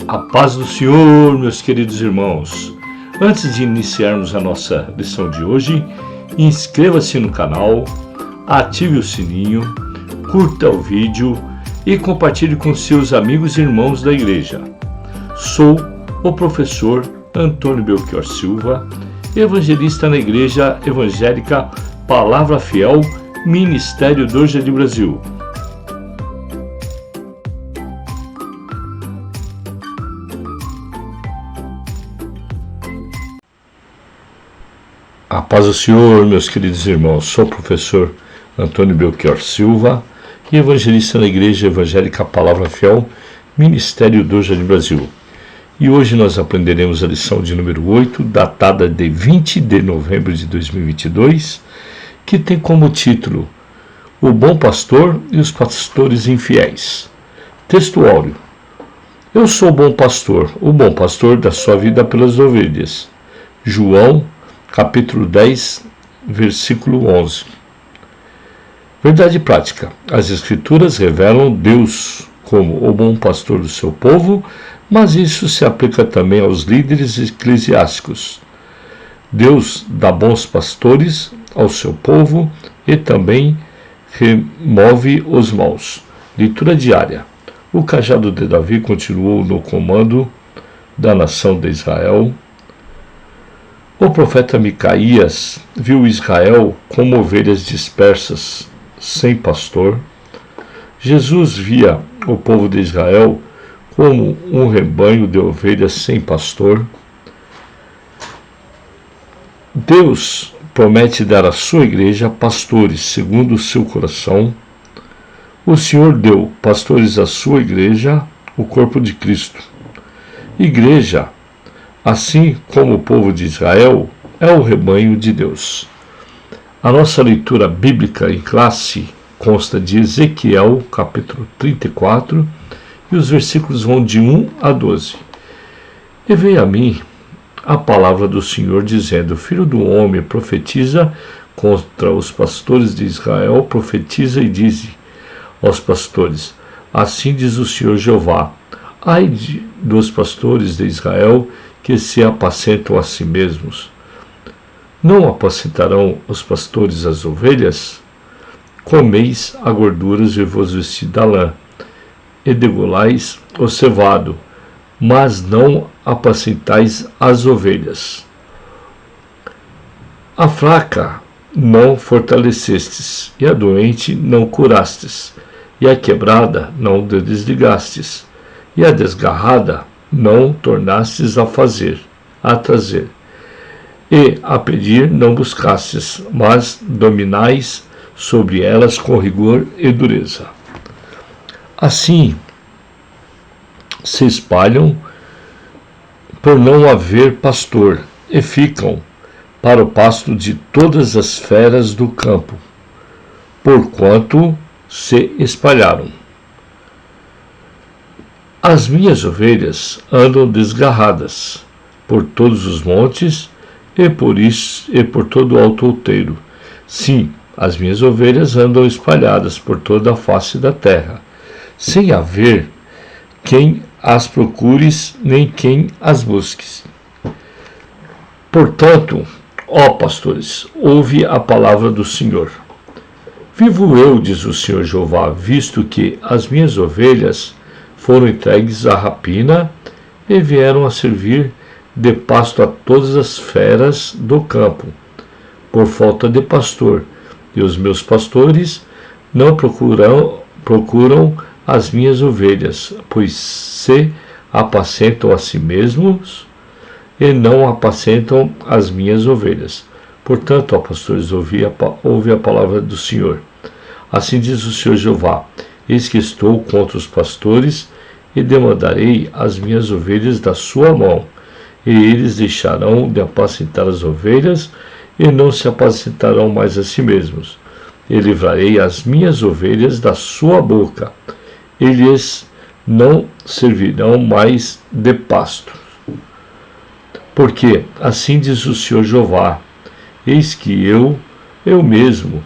A paz do Senhor, meus queridos irmãos. Antes de iniciarmos a nossa lição de hoje, inscreva-se no canal, ative o sininho, curta o vídeo e compartilhe com seus amigos e irmãos da igreja. Sou o professor Antônio Belchior Silva, evangelista na Igreja Evangélica Palavra Fiel, Ministério do Jardim Brasil. A paz do Senhor, meus queridos irmãos. Sou o professor Antônio Belchior Silva e evangelista na Igreja Evangélica Palavra Fiel, Ministério do Jardim Brasil. E hoje nós aprenderemos a lição de número 8, datada de 20 de novembro de 2022, que tem como título O Bom Pastor e os Pastores Infiéis. Texto áureo. Eu sou o bom pastor da sua vida pelas ovelhas. João, capítulo 10, versículo 11. Verdade prática. As Escrituras revelam Deus como o bom pastor do seu povo, mas isso se aplica também aos líderes eclesiásticos. Deus dá bons pastores ao seu povo e também remove os maus. Leitura diária. O cajado de Davi continuou no comando da nação de Israel. O profeta Micaías viu Israel como ovelhas dispersas, sem pastor. Jesus via o povo de Israel como um rebanho de ovelhas sem pastor. Deus promete dar à sua igreja pastores segundo o seu coração. O Senhor deu pastores à sua igreja, o corpo de Cristo. Igreja, assim como o povo de Israel, é o rebanho de Deus. A nossa leitura bíblica em classe consta de Ezequiel, capítulo 34, e os versículos vão de 1 a 12. E veio a mim a palavra do Senhor, dizendo: Filho do homem, profetiza contra os pastores de Israel, profetiza e dize aos pastores: Assim diz o Senhor Jeová: Ai dos pastores de Israel, que se apacentam a si mesmos. Não apacentarão os pastores as ovelhas? Comeis a gorduras e vos vestis da lã, e degolais o cevado, mas não apacentais as ovelhas. A fraca não fortalecestes, e a doente não curastes, e a quebrada não desligastes, e a desgarrada não tornastes a trazer, e a pedir não buscastes, mas dominais sobre elas com rigor e dureza. Assim se espalham por não haver pastor, e ficam para o pasto de todas as feras do campo, porquanto se espalharam. As minhas ovelhas andam desgarradas por todos os montes e por todo o alto outeiro. Sim, as minhas ovelhas andam espalhadas por toda a face da terra, sem haver quem as procures, nem quem as busque. Portanto, ó pastores, ouve a palavra do Senhor. Vivo eu, diz o Senhor Jeová, visto que as minhas ovelhas foram entregues à rapina e vieram a servir de pasto a todas as feras do campo, por falta de pastor, e os meus pastores não procuram as minhas ovelhas, pois se apacentam a si mesmos e não apacentam as minhas ovelhas. Portanto, ó pastores, ouve a palavra do Senhor. Assim diz o Senhor Jeová: Eis que estou contra os pastores e demandarei as minhas ovelhas da sua mão, e eles deixarão de apacentar as ovelhas e não se apacentarão mais a si mesmos. E livrarei as minhas ovelhas da sua boca, eles não servirão mais de pasto. Porque assim diz o Senhor Jeová: Eis que eu mesmo,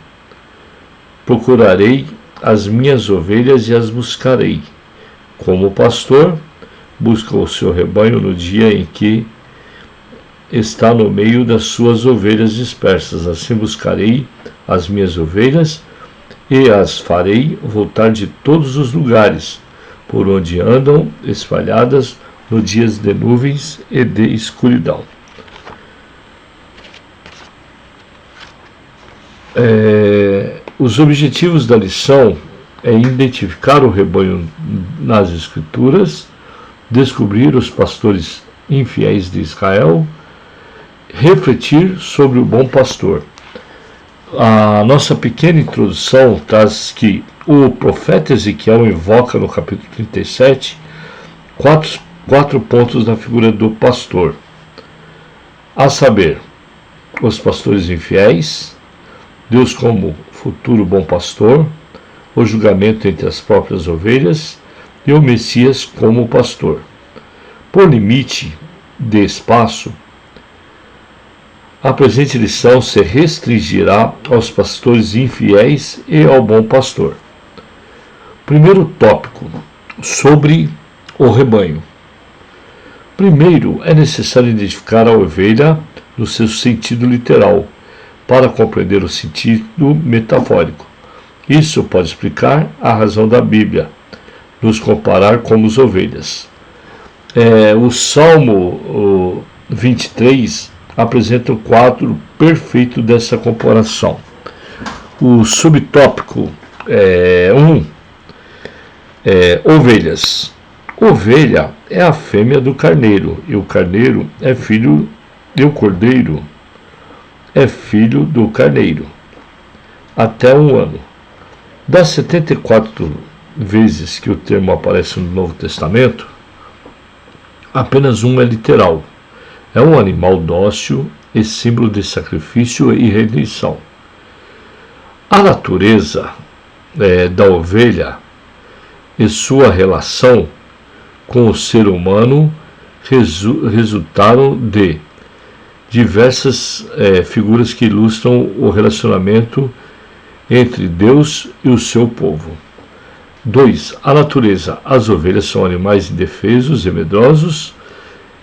procurarei as minhas ovelhas e as buscarei. Como pastor, busca o seu rebanho no dia em que está no meio das suas ovelhas dispersas. Assim buscarei as minhas ovelhas e as farei voltar de todos os lugares por onde andam espalhadas no dias de nuvens e de escuridão. Os objetivos da lição é identificar o rebanho nas Escrituras, descobrir os pastores infiéis de Israel, refletir sobre o bom pastor. A nossa pequena introdução traz que o profeta Ezequiel invoca no capítulo 37 quatro pontos da figura do pastor, a saber, os pastores infiéis, Deus como futuro bom pastor, o julgamento entre as próprias ovelhas e o Messias como pastor. Por limite de espaço, a presente lição se restringirá aos pastores infiéis e ao bom pastor. Primeiro tópico, sobre o rebanho. Primeiro, é necessário identificar a ovelha no seu sentido literal, para compreender o sentido metafórico. Isso pode explicar a razão da Bíblia nos comparar como as ovelhas. O Salmo 23 apresenta o quadro perfeito dessa comparação. O subtópico 1 ovelhas. Ovelha é a fêmea do carneiro, e o carneiro é filho, e o cordeiro é filho do carneiro, até 1 ano. Das 74 vezes que o termo aparece no Novo Testamento, apenas uma é literal. É um animal dócil e símbolo de sacrifício e redenção. A natureza da ovelha e sua relação com o ser humano resultaram de diversas figuras que ilustram o relacionamento entre Deus e o seu povo. 2. A natureza. As ovelhas são animais indefesos e medrosos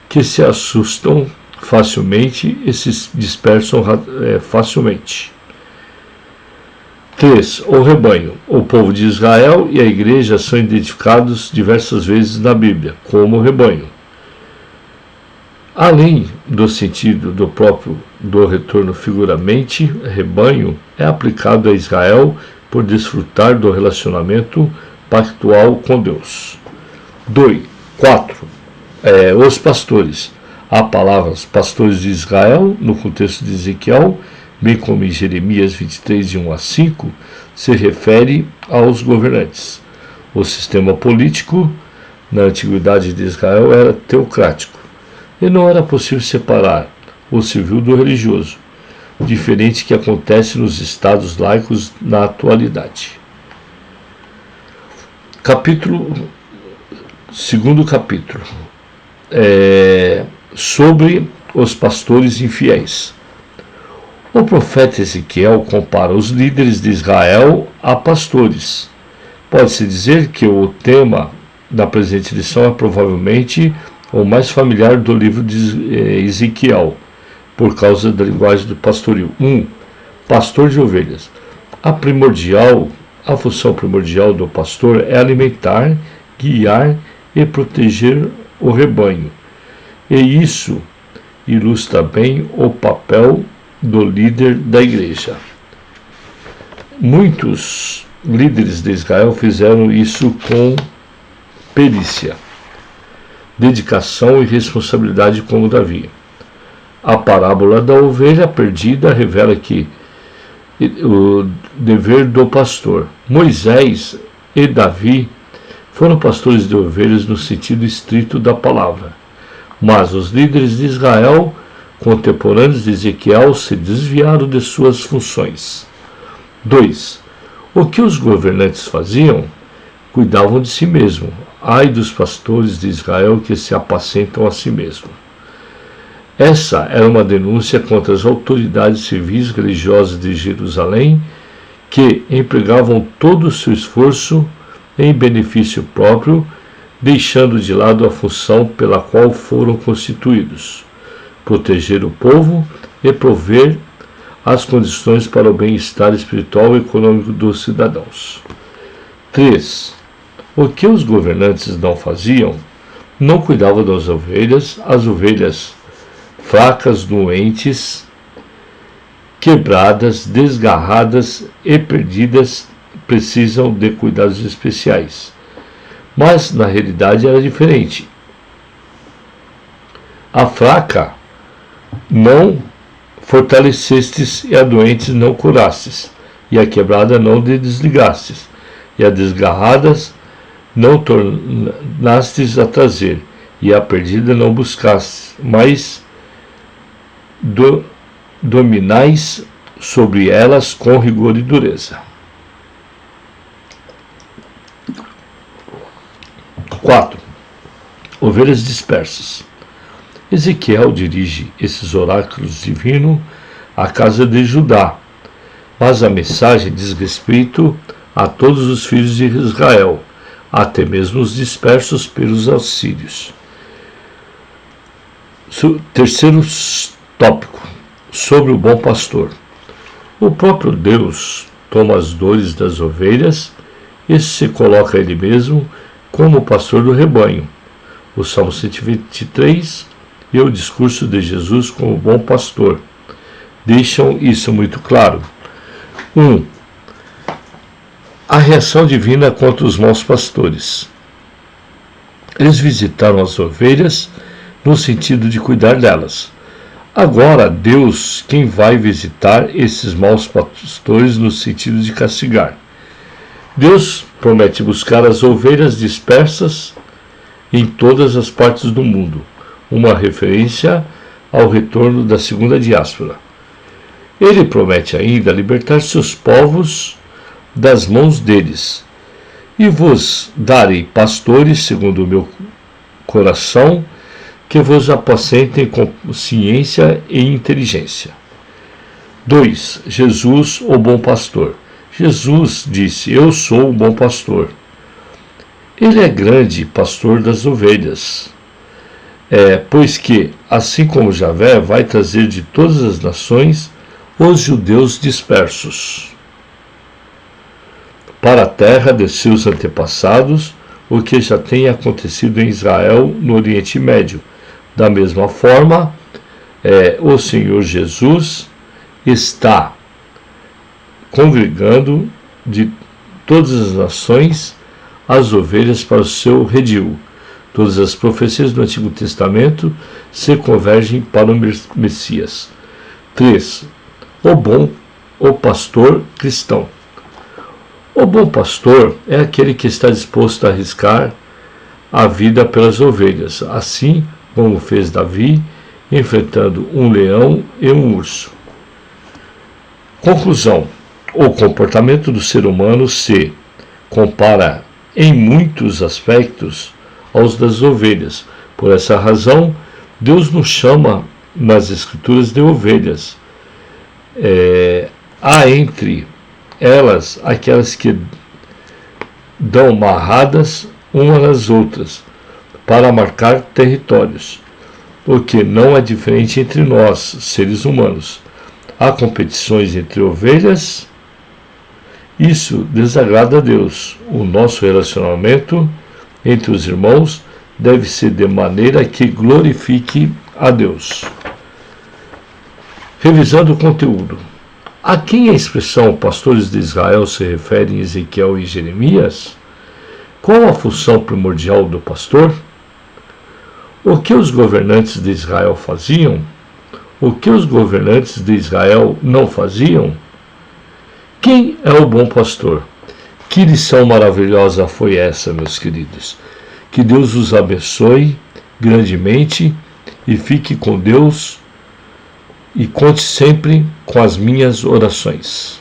que se assustam facilmente e se dispersam facilmente. 3. O rebanho. O povo de Israel e a igreja são identificados diversas vezes na Bíblia como rebanho. Além do sentido do retorno figuramente, rebanho é aplicado a Israel por desfrutar do relacionamento pactual com Deus. 4. Os pastores. A palavra pastores de Israel, no contexto de Ezequiel, bem como em Jeremias 23, de 1 a 5, se refere aos governantes. O sistema político na antiguidade de Israel era teocrático, e não era possível separar o civil do religioso, diferente que acontece nos estados laicos na atualidade. Segundo capítulo, sobre os pastores infiéis. O profeta Ezequiel compara os líderes de Israel a pastores. Pode-se dizer que o tema da presente lição é provavelmente o mais familiar do livro de Ezequiel, por causa da linguagem do pastoril. 1. Pastor de ovelhas. A função primordial do pastor é alimentar, guiar e proteger o rebanho. E isso ilustra bem o papel do líder da igreja. Muitos líderes de Israel fizeram isso com perícia, dedicação e responsabilidade, como Davi. A parábola da ovelha perdida revela que o dever do pastor. Moisés e Davi foram pastores de ovelhas no sentido estrito da palavra, mas os líderes de Israel, contemporâneos de Ezequiel, se desviaram de suas funções. 2. O que os governantes faziam? Cuidavam de si mesmos. Ai dos pastores de Israel que se apacentam a si mesmos. Essa era uma denúncia contra as autoridades civis religiosas de Jerusalém, que empregavam todo o seu esforço em benefício próprio, deixando de lado a função pela qual foram constituídos: proteger o povo e prover as condições para o bem-estar espiritual e econômico dos cidadãos. 3. O que os governantes não faziam? Não cuidavam das ovelhas, as ovelhas fracas, doentes, quebradas, desgarradas e perdidas precisam de cuidados especiais. Mas na realidade era diferente. A fraca não fortalecestes e a doente não curastes, e a quebrada não desligastes, e a desgarradas não tornastes a trazer, e a perdida não buscastes, mas dominais sobre elas com rigor e dureza. 4. Ovelhas dispersas. Ezequiel dirige esses oráculos divinos à casa de Judá, mas a mensagem diz respeito a todos os filhos de Israel, até mesmo os dispersos pelos assírios. Terceiro tópico, sobre o bom pastor. O próprio Deus toma as dores das ovelhas e se coloca ele mesmo como o pastor do rebanho. O Salmo 123 e o discurso de Jesus como bom pastor deixam isso muito claro. 1. A reação divina contra os maus pastores. Eles visitaram as ovelhas no sentido de cuidar delas. Agora, Deus quem vai visitar esses maus pastores no sentido de castigar. Deus promete buscar as ovelhas dispersas em todas as partes do mundo, uma referência ao retorno da segunda diáspora. Ele promete ainda libertar seus povos das mãos deles, e vos darei pastores segundo o meu coração, que vos apacentem com ciência e inteligência. 2. Jesus, o bom pastor. Jesus disse: eu sou o bom pastor. Ele é grande pastor das ovelhas, pois que, assim como Javé vai trazer de todas as nações os judeus dispersos para a terra de seus antepassados, o que já tem acontecido em Israel no Oriente Médio. Da mesma forma, o Senhor Jesus está congregando de todas as nações as ovelhas para o seu redil. Todas as profecias do Antigo Testamento se convergem para o Messias. 3. O pastor cristão. O bom pastor é aquele que está disposto a arriscar a vida pelas ovelhas, assim como fez Davi, enfrentando um leão e um urso. Conclusão: o comportamento do ser humano se compara em muitos aspectos aos das ovelhas. Por essa razão, Deus nos chama nas Escrituras de ovelhas. Há entre elas aquelas que dão marradas umas nas outras para marcar territórios, o que não é diferente entre nós, seres humanos. Há competições entre ovelhas. Isso desagrada a Deus. O nosso relacionamento entre os irmãos deve ser de maneira que glorifique a Deus. Revisando o conteúdo. A quem a expressão pastores de Israel se refere em Ezequiel e Jeremias? Qual a função primordial do pastor? O que os governantes de Israel faziam? O que os governantes de Israel não faziam? Quem é o bom pastor? Que lição maravilhosa foi essa, meus queridos? Que Deus os abençoe grandemente e fique com Deus e conte sempre com as minhas orações.